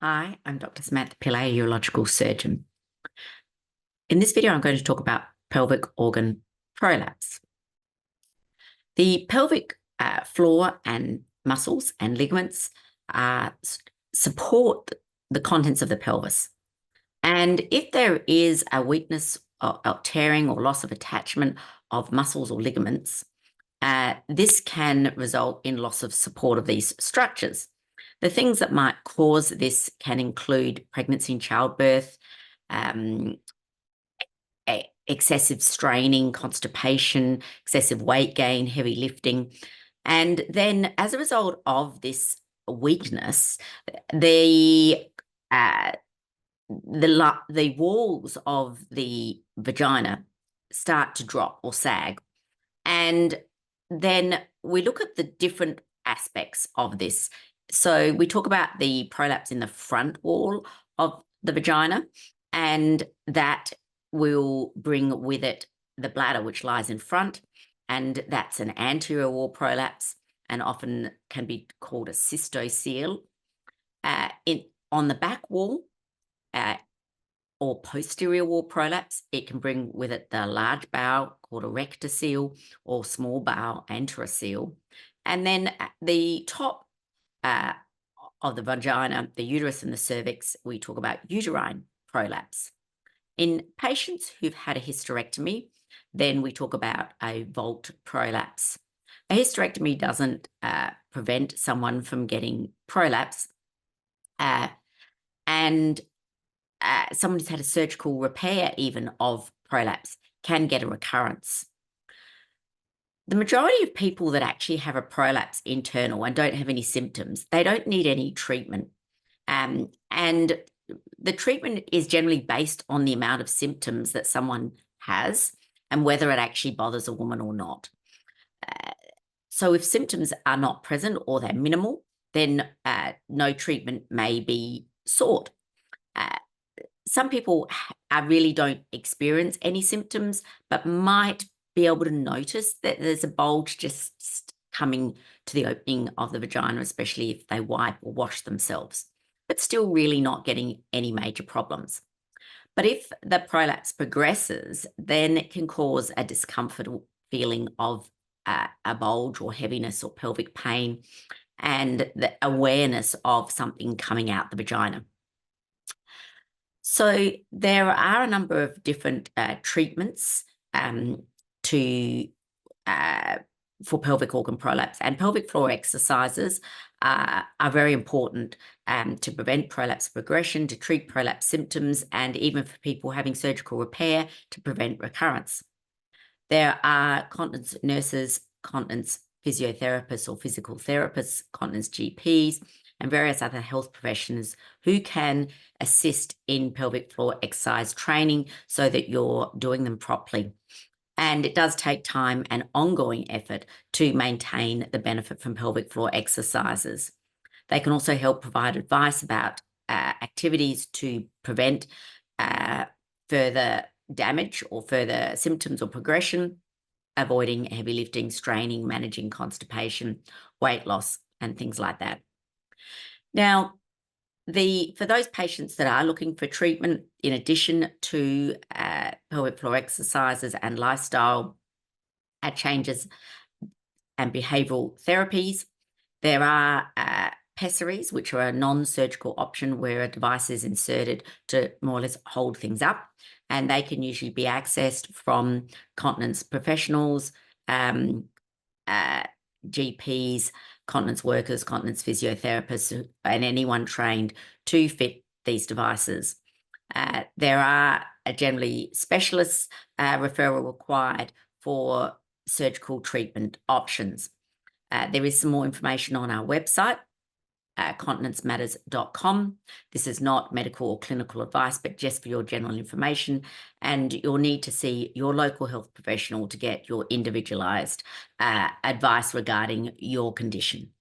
Hi, I'm Dr. Samantha Pillay, a urological surgeon. In this video, I'm going to talk about pelvic organ prolapse. The pelvic floor and muscles and ligaments support the contents of the pelvis. And if there is a weakness or tearing or loss of attachment of muscles or ligaments, this can result in loss of support of these structures. The things that might cause this can include pregnancy and childbirth, excessive straining, constipation, excessive weight gain, heavy lifting. And then as a result of this weakness, the walls of the vagina start to drop or sag. And then we look at the different aspects of this. So we talk about the prolapse in the front wall of the vagina, and that will bring with it the bladder, which lies in front, and that's an anterior wall prolapse and often can be called a cystocele. On the back wall, or posterior wall prolapse, it can bring with it the large bowel called a rectocele or small bowel anterocele. And then at the top of the vagina, the uterus and the cervix, we talk about uterine prolapse. In patients who've had a hysterectomy, then we talk about a Volt prolapse. A hysterectomy doesn't prevent someone from getting prolapse, and someone who's had a surgical repair even of prolapse can get a recurrence. The majority of people that actually have a prolapse internal and don't have any symptoms, they don't need any treatment. And the treatment is generally based on the amount of symptoms that someone has and whether it actually bothers a woman or not. So if symptoms are not present or they're minimal, then no treatment may be sought. Some people really don't experience any symptoms, but might be able to notice that there's a bulge just coming to the opening of the vagina, especially if they wipe or wash themselves, but still really not getting any major problems. But if the prolapse progresses, then it can cause a discomfort feeling of a bulge or heaviness or pelvic pain and the awareness of something coming out the vagina. So there are a number of different treatments for pelvic organ prolapse, and pelvic floor exercises are very important to prevent prolapse progression, to treat prolapse symptoms, and even for people having surgical repair to prevent recurrence. There are continence nurses, continence physiotherapists or physical therapists, continence GPs, and various other health professionals who can assist in pelvic floor exercise training so that you're doing them properly. And it does take time and ongoing effort to maintain the benefit from pelvic floor exercises. They can also help provide advice about activities to prevent further damage or further symptoms or progression, avoiding heavy lifting, straining, managing constipation, weight loss, and things like that. Now, for those patients that are looking for treatment, in addition to pelvic floor exercises and lifestyle changes and behavioural therapies, there are pessaries, which are a non-surgical option where a device is inserted to more or less hold things up, and they can usually be accessed from continence professionals, GPs, continence workers, continence physiotherapists, and anyone trained to fit these devices. There are generally specialist referral required for surgical treatment options. There is some more information on our website, continencematters.com. This is not medical or clinical advice, but just for your general information, and you'll need to see your local health professional to get your individualized advice regarding your condition.